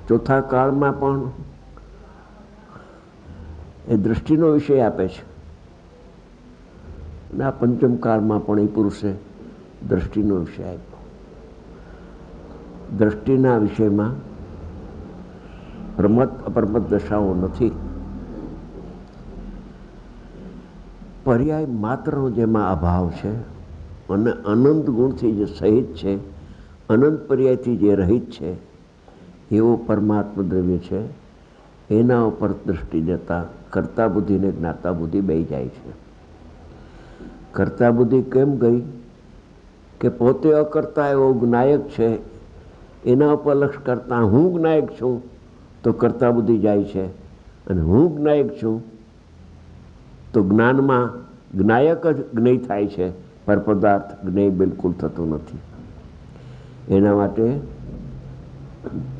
ચોથા કાળમાં પણ એ દૃષ્ટિનો વિષય આપે છે અને આ પંચમ કાળમાં પણ એ પુરુષે દ્રષ્ટિનો વિષય આપ્યો. દ્રષ્ટિના વિષયમાં પ્રમત અપ્રમત દશાઓ નથી. પર્યાય માત્રનો જેમાં અભાવ છે અને અનંત ગુણથી જે સહિત છે, અનંત પર્યાયથી જે રહિત છે એવો પરમાત્મા દ્રવ્ય છે. એના ઉપર દૃષ્ટિ દેતા કર્તા બુદ્ધિ ને જ્ઞાતા બુદ્ધિ બે જાય છે. કર્તા બુદ્ધિ કેમ ગઈ કે પોતે અકર્તા એવો જ્ઞાયક છે, એના ઉપર લક્ષ કરતા હું જ્ઞાયક છું તો કર્તા બુદ્ધિ જાય છે, અને હું જ્ઞાયક છું તો જ્ઞાનમાં જ્ઞાયક જ જ્ઞેય થાય છે, પર પદાર્થ જ્ઞેય બિલકુલ થતો નથી. એના માટે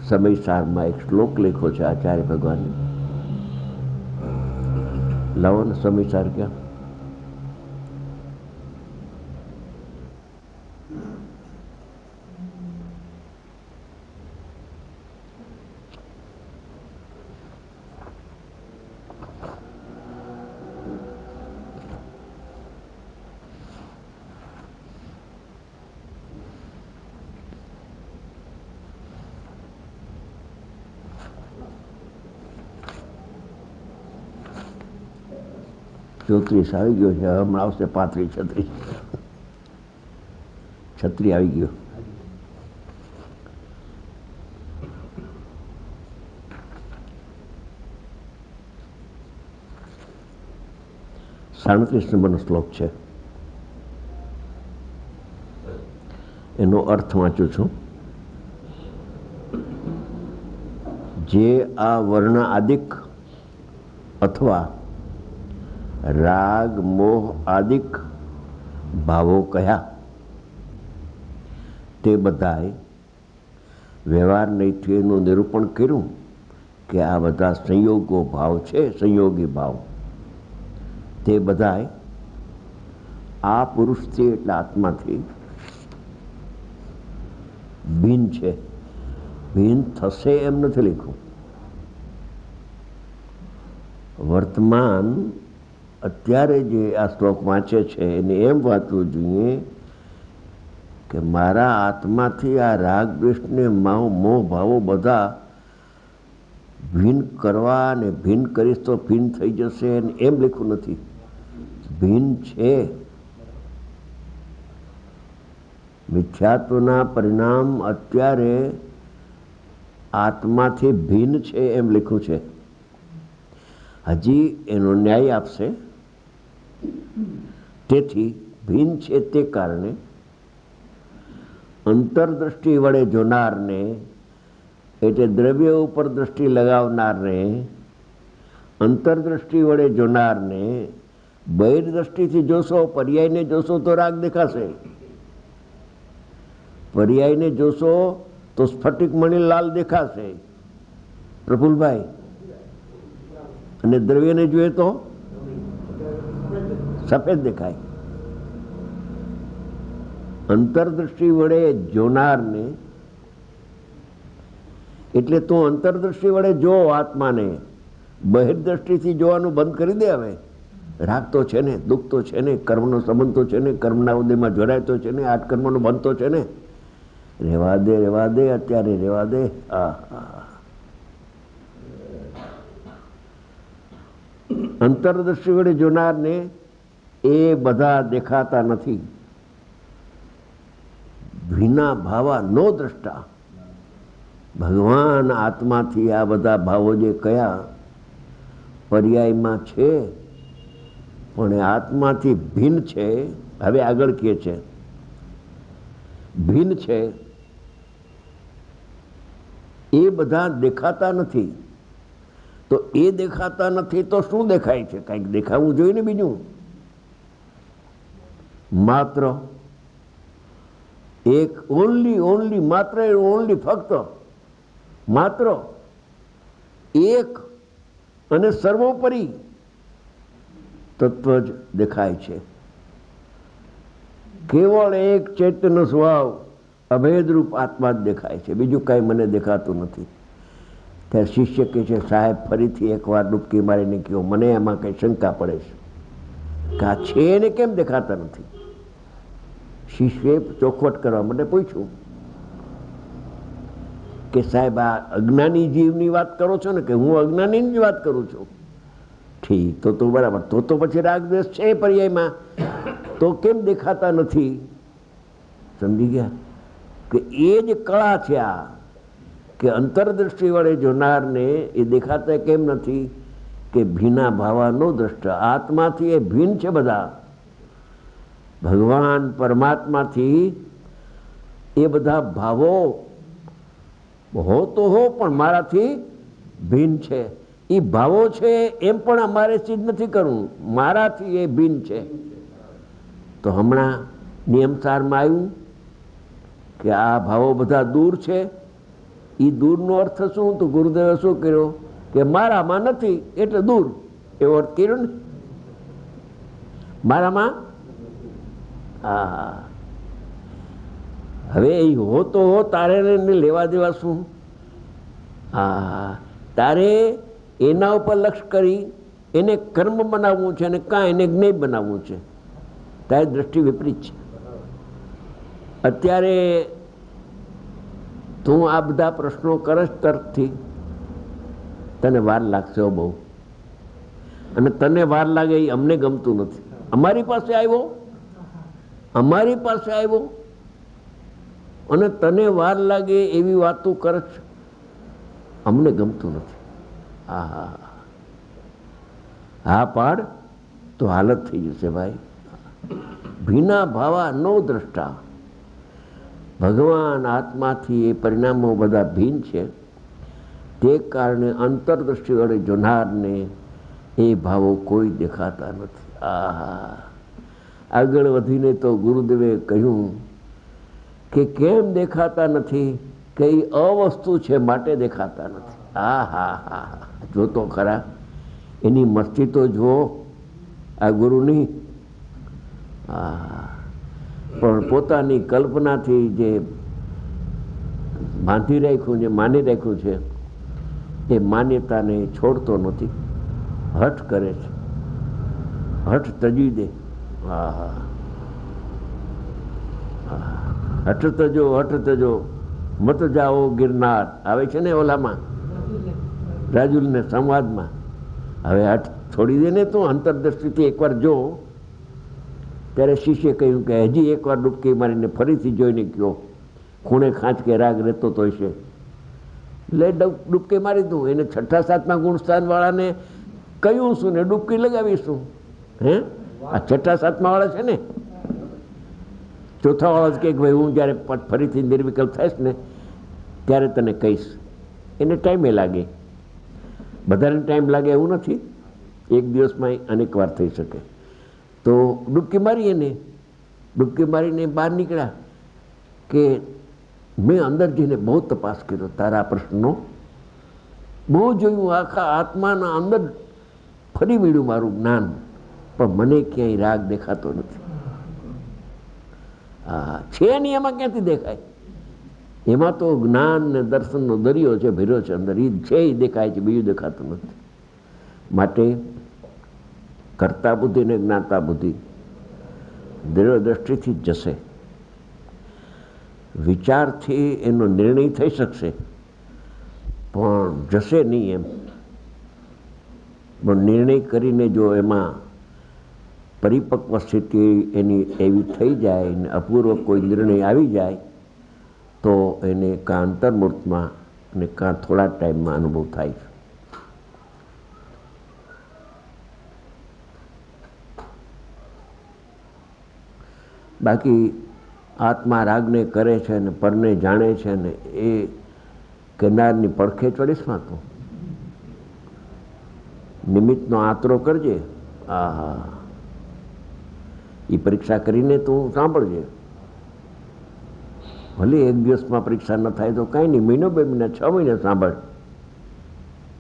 સમયસારમાં એક શ્લોક લખ્યો છે આચાર્ય ભગવાને. લાવો ને સમયસાર ક્યાં? ચોત્રીસ આવી ગયો છે, હમણાં આવશે 35 36 આવી ગયો. નંબરનો શ્લોક છે. એનો અર્થ વાંચું છું. જે આ વર્ણ આદિક અથવા રાગ મોહ આદિક ભાવો કયા તે બધાએ વ્યવહાર નૈતિકનું નિરૂપણ કર્યું કે આ બધા સંયોગો ભાવ છે, સંયોગી ભાવ. તે બધાએ આ પુરુષથી એટલે આત્માથી ભિન્ન છે. ભિન્ન થશે એમ નથી લખ્યું. વર્તમાન અત્યારે જે આ શ્લોક વાંચે છે એને એમ વાંચવું જોઈએ કે મારા આત્માથી આ રાગ દ્વેષને મોહ ભાવો બધા ભિન્ન કરવા અને ભિન્ન કરીશ તો ભિન્ન થઈ જશે એમ લખ્યું નથી. ભિન્ન છે. મિથ્યાત્વના પરિણામ અત્યારે આત્માથી ભિન્ન છે એમ લખ્યું છે. હજી એનો ન્યાય આપશે. તેથી ભિન્ન છે તે કારણે અંતરદ્રષ્ટિ વડે જોનારને, એટલે દ્રવ્ય ઉપર દ્રષ્ટિ લગાવનારને, અંતરદ્રષ્ટિ વડે જોનારને બહિર્દ્રષ્ટિથી જોશો, પર્યાયને જોશો તો રાગ દેખાશે. પર્યાયને જોશો તો સ્ફટિક મણી લાલ દેખાશે પ્રફુલભાઈ, અને દ્રવ્યને જોઈએ તો સફેદ દેખાય. અંતરદ્રષ્ટિ વડે જોનારને, એટલે તું અંતરદ્રષ્ટિ વડે જો આત્માને, બહિર્દ્રષ્ટિથી જોવાનું બંધ કરી દે. હવે રાગ તો છે ને, દુઃખ તો છે ને, કર્મનો સંબંધ તો છે ને, કર્મના ઉદયમાં જોડાય તો છે ને, આઠ કર્મનો બંધ તો છે ને. રેવા દે, રેવા દે, અત્યારે રેવા દે. અંતરદ્રષ્ટિ વડે જોનારને એ બધા દેખાતા નથી. ભીના ભાવા નો દ્રષ્ટા. ભગવાન આત્માથી આ બધા ભાવો જે કયા પર્યાયમાં છે પણ એ આત્માથી ભિન્ન છે. હવે આગળ કહે છે ભિન્ન છે એ બધા દેખાતા નથી. તો એ દેખાતા નથી તો શું દેખાય છે? કંઈક દેખાવું જોઈએ ને. બીજું માત્ર એક ઓનલી માત્ર ઓનલી ફક્ત માત્ર એક અને સર્વોપરી તત્વ જ દેખાય છે. કેવળ એક ચૈતન્ય સ્વભાવ અભેદરૂપ આત્મા જ દેખાય છે. બીજું કાંઈ મને દેખાતું નથી. ત્યારે શિષ્ય કહે છે, સાહેબ ફરીથી એકવાર ડૂબકી મારીને કહો, મને એમાં કંઈ શંકા પડે છે કે આ છે એને કેમ દેખાતા નથી. શિષ્યએ ચોખવટ કરવા માટે પૂછ્યું કે સાહેબ આ અજ્ઞાની જીવની વાત કરો છો ને? કે હું અજ્ઞાનીની જ વાત કરું છું. ઠીક, તો બરાબર. તો પછી રાગ દ્વેષ છે પર્યાયમાં, તો કેમ દેખાતા નથી? સમજી ગયા કે એ જ કળા છે આ, કે અંતરદ્રષ્ટિ વડે જોનારને એ દેખાતા કેમ નથી? કે ભીના ભાવાનો દ્રષ્ટા, આત્માથી એ ભીન છે બધા. ભગવાન પરમાત્માથી એ બધા ભાવો હો તો હો, પણ મારાથી ભીન છે. એ ભાવો છે એમ પણ અમારે સિદ્ધ નથી કરવું, મારાથી એ ભીન છે. તો હમણાં નિયમસારમાં આવ્યું કે આ ભાવો બધા દૂર છે. એ દૂરનો અર્થ શું? તો ગુરુદેવે શું કર્યો કે મારામાં નથી એટલે દૂર, એવો અર્થ કર્યો ને. મારામાં હા, હવે એ હો તો હો, તારે લેવા દેવા શું? હા, તારે એના ઉપર લક્ષ કરી એને કર્મ બનાવવું છે અને કાં એને જ્ઞેય બનાવવું છે. તારી દ્રષ્ટિ વિપરીત છે. અત્યારે તું આ બધા પ્રશ્નો કરશ તર્કથી, તને વાર લાગશે બહુ, અને તને વાર લાગે એ અમને ગમતું નથી. અમારી પાસે આવ્યો અને તને વાર લાગે એવી વાતો કરશ, અમને ગમતું નથી. હા પાડ તો હાલત થઈ જશે ભાઈ. ભીના ભાવા નો દ્રષ્ટા, ભગવાન આત્માથી એ પરિણામો બધા ભીન છે. તે કારણે અંતરદ્રષ્ટિ વડે જોનારને એ ભાવો કોઈ દેખાતા નથી. આગળ વધીને તો ગુરુદેવે કહ્યું કે કેમ દેખાતા નથી? કે એ અવસ્તુ છે માટે દેખાતા નથી. જો તો ખરા, એની મસ્તી તો જુઓ આ ગુરુની. પણ પોતાની કલ્પનાથી જે બાંધી રાખ્યું, જે માની રાખ્યું છે, એ માન્યતાને છોડતો નથી, હઠ કરે છે. હઠ તજી દે. હઠ તજો મત જાઓ ગિરનાર આવે છે ને ઓલામાં રાજુલને સંવાદમાં. હવે હઠ છોડી દે ને તું, અંતરદ્રષ્ટિથી એકવાર જો. ત્યારે શિષ્ય કહ્યું કે હજી એકવાર ડૂબકી મારીને ફરીથી જોઈને કહો, ખૂણે ખાંચ કે રાગ રહેતો તો છે. એટલે ડૂબકી મારી દઉં. એને 6ઠા 7મા ગુણસ્થાન વાળાને કહ્યું શું ને ડૂબકી લગાવીશું. હે, આ 6ઠા 7મા વાળા છે ને. ચોથા વાળા જ કે ભાઈ હું જ્યારે ફરીથી નિર્વિકલ્પ થઈશ ને ત્યારે તને કહીશ. એને ટાઈમે લાગે, બધાને ટાઈમ લાગે એવું નથી. એક દિવસમાં અનેક વાર થઈ શકે. તો ડૂબકી મારીએ ને, ડૂબકી મારીને બહાર નીકળ્યા કે મેં અંદર જઈને બહુ તપાસ કર્યો તારા પ્રશ્નનો, બહુ જોયું, આખા આત્માના અંદર ફરી મળ્યું મારું જ્ઞાન, પણ મને ક્યાંય રાગ દેખાતો નથી. છે નહીં, એમાં ક્યાંથી દેખાય? એમાં તો જ્ઞાન ને દર્શનનો દરિયો છે, ભર્યો છે અંદર. એ છે એ દેખાય છે, બીજું દેખાતું નથી. માટે કર્તા બુદ્ધિ ને જ્ઞાતા બુદ્ધિ દ્રવ્ય દ્રષ્ટિથી જ જશે. વિચારથી એનો નિર્ણય થઈ શકશે પણ જશે નહીં એમ. પણ નિર્ણય કરીને જો એમાં પરિપક્વ સ્થિતિ એની એવી થઈ જાય ને અપૂર્વ કોઈ નિર્ણય આવી જાય તો એને કાં અંતર્મૂર્તમાં અને કાં થોડા ટાઈમમાં અનુભવ થાય છે. બાકી આત્મા રાગને કરે છે ને પરને જાણે છે ને એ કેનારની પડખે ચડીશમાં તો નિમિત્તનો આતરો કરજે. એ પરીક્ષા કરીને તું સાંભળજે. ભલે એક દિવસમાં પરીક્ષા ન થાય તો કાંઈ નહીં, મહિનો 2 મહિના 6 મહિના સાંભળ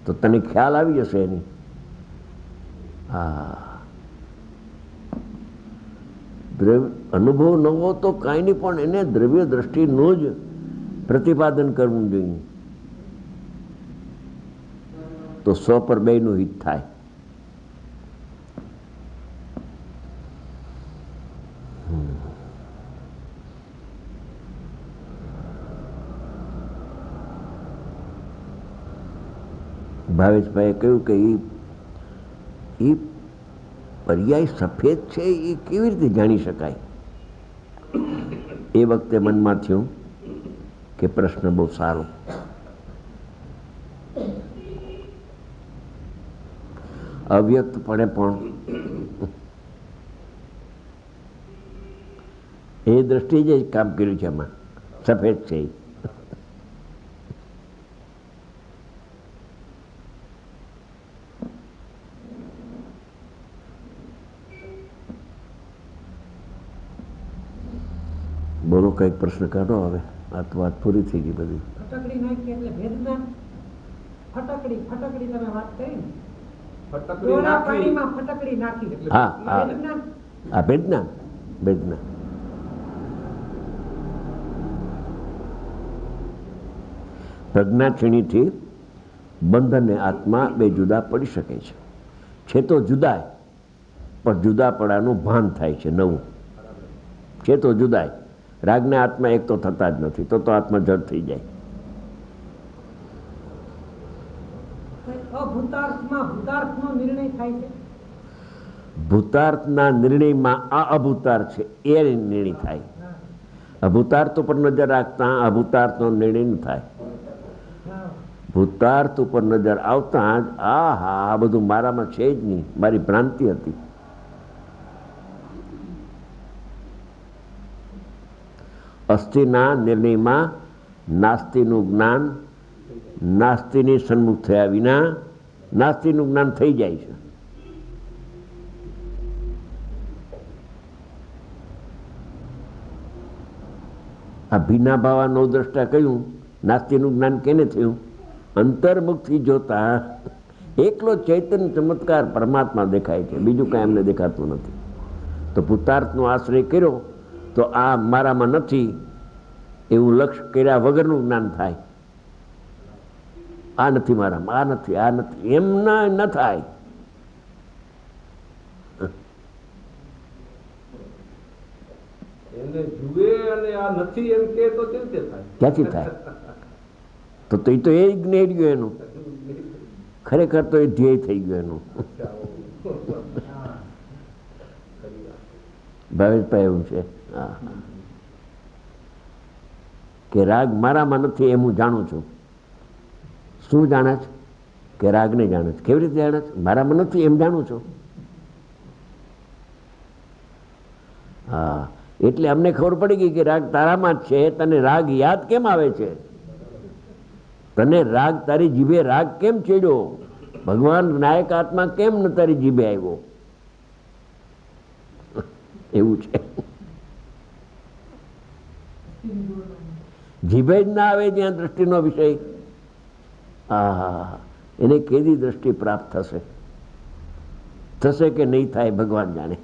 તો તને ખ્યાલ આવી જશે એની. અનુભવ ન હો તો કાંઈ નહીં, પણ એને દ્રવ્ય દ્રષ્ટિનું જ પ્રતિપાદન કરવું જોઈએ. તો 100 પર બેયનું હિત થાય. ભાવેશભાઈએ કહ્યું કે એ પર્યાય સફેદ છે એ કેવી રીતે જાણી શકાય? એ વખતે મનમાં થયું કે પ્રશ્ન બહુ સારો. અવ્યક્તપણે પણ એ દ્રષ્ટિએ જ કામ કર્યું છે. એમાં સફેદ છે. બોલો, કઈક પ્રશ્ન કાઢો. હવે આ તો વાત પૂરી થઈ ગઈ બધી. ફટકડી નાખી એટલે ભેદના ફટકડી તમે વાત કરી ને, ડોળા પાણીમાં ફટકડી નાખી. હા હા, આ ભેદના ભેદના પ્રજ્ઞા ક્ષીણીથી બંધન ને આત્મા બે જુદા પડી શકે છે તો જુદાય, પણ જુદાપણાનું ભાન થાય છે નવું. છે તો જુદાય. રાગને આત્મા એક તો થતા જ નથી, તો આત્મા જડ થઈ જાય. ભૂતાર્થના નિર્ણયમાં આ અભૂતાર છે એ નિર્ણય થાય. અભૂતાર્થ ઉપર નજર રાખતા અભૂતાર્થનો નિર્ણય ન થાય. ભૂતાર્થ ઉપર નજર આવતા જ આ બધું મારામાં છે જ નહીં, મારી ભ્રાંતિ હતી. અસ્થિના નિર્ણયમાં નાસ્તિનું જ્ઞાન નાસ્તિની સન્મુખ થયા વિના નાસ્તિનું જ્ઞાન થઈ જાય છે. આ ભીના ભાવા નવ દ્રષ્ટા કહ્યું, નાસ્તિનું જ્ઞાન કેને થયું? અંતર્મુખથી જોતા એકલો ચૈતન્ય ચમત્કાર પરમાત્મા દેખાય છે, બીજું કાંઈ એમને દેખાતું નથી. તો ભૂતાર્થનો આશ્રય કર્યો તો આ મારામાં નથી એવું લક્ષ્ય કર્યા વગરનું જ્ઞાન થાય. આ નથી મારામાં, આ નથી એમના ન થાય. ક્યાંથી થાય? તો એ જ્ઞેય ગયું એનું. ખરેખર તો એ ધ્યેય થઈ ગયું એનું. ભાવેશભાઈ એવું છે કે રાગ મારામાં નથી એમ હું જાણું છું. શું જાણે છે? કે રાગને જાણે છે. કેવી રીતે જાણે છે? મારામાં નથી એમ જાણું છું. હા, એટલે અમને ખબર પડી ગઈ કે રાગ તારામાં જ છે. તને રાગ યાદ કેમ આવે છે? તને રાગ તારી જીભે રાગ કેમ ચડ્યો? ભગવાન નાયક આત્મા કેમ ન તારી જીભે આવ્યો? એવું છે. જીભે જ ના આવે જ્યાં દ્રષ્ટિનો વિષય, એને કેદી દ્રષ્ટિ પ્રાપ્ત થશે કે નહીં થાય ભગવાન જાણે.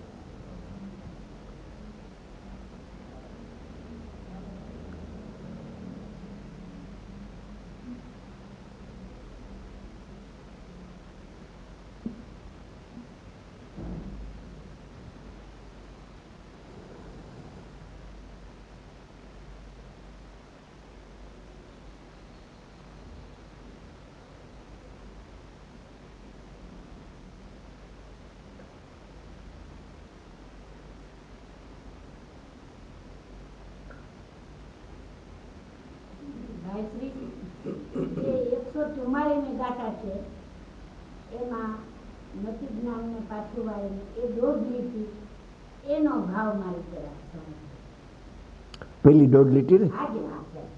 પેલી દોઢ લીટી ને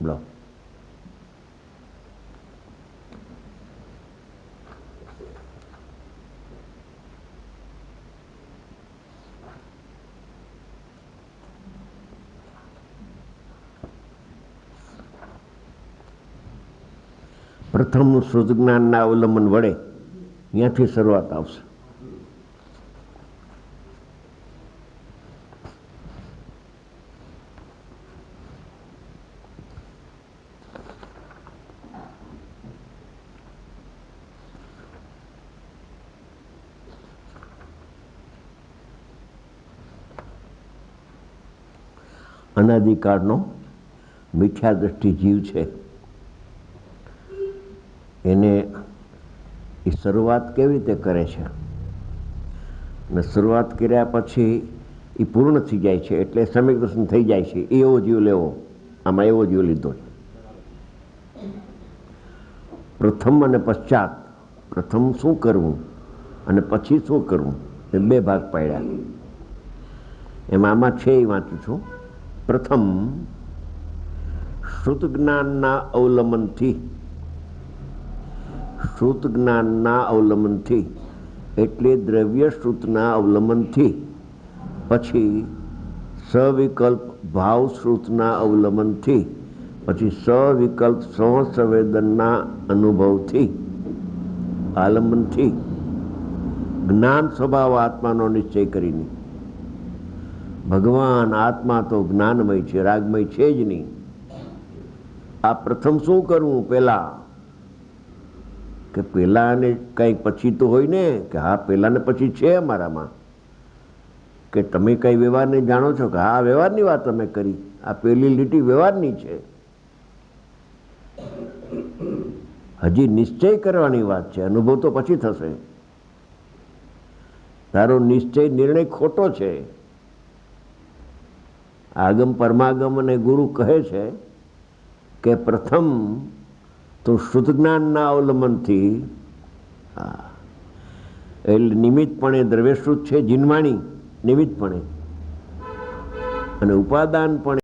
લો. પ્રથમ શુદ્ધ જ્ઞાનના અવલંબન વડે ત્યાંથી શરૂઆત આવશે. અનાદિકાળનો મિથ્યા દ્રષ્ટિ જીવ છે. એને એ શરૂઆત કેવી રીતે કરે છે, અને શરૂઆત કર્યા પછી એ પૂર્ણ થઈ જાય છે, એટલે સમ્યક દર્શન થઈ જાય છે. એવો જીવ લેવો, આમાં એવો જીવ લીધો છે. પ્રથમ અને પશ્ચાત, પ્રથમ શું કરવું અને પછી શું કરવું, એ બે ભાગ પાડ્યા. એમાં આમાં છે એ વાંચું છું. પ્રથમ, શ્રુત જ્ઞાનના અવલંબનથી, શ્રુત જ્ઞાનના અવલંબનથી એટલે દ્રવ્ય શ્રુતના અવલંબનથી, પછી સવિકલ્પ ભાવ શ્રુતના અવલંબનથી, પછી સવિકલ્પ સંવેદનના અનુભવથી, આલંબનથી જ્ઞાન સ્વભાવ આત્માનો નિશ્ચય કરીને. ભગવાન આત્મા તો જ્ઞાનમય છે, રાગમય છે જ નહીં. આ પ્રથમ શું કરવું? પહેલા કે પહેલા ને કંઈક પછી તો હોય ને, કે હા પહેલા ને પછી છે અમારામાં, કે તમે કઈ વ્યવહારને જાણો છો કે હા વ્યવહારની વાત અમે કરી, આ પહેલી લીટી વ્યવહારની છે. હજી નિશ્ચય કરવાની વાત છે, અનુભવ તો પછી થશે. તારો નિશ્ચય નિર્ણય ખોટો છે. આગમ પરમાગમ અને ગુરુ કહે છે કે પ્રથમ તો શુદ્ધ જ્ઞાનના અવલંબનથી, એટલે નિમિત્તપણે દ્રવ્યશ્રુત છે જીનવાણી નિમિત્તપણે, અને ઉપાદાનપણે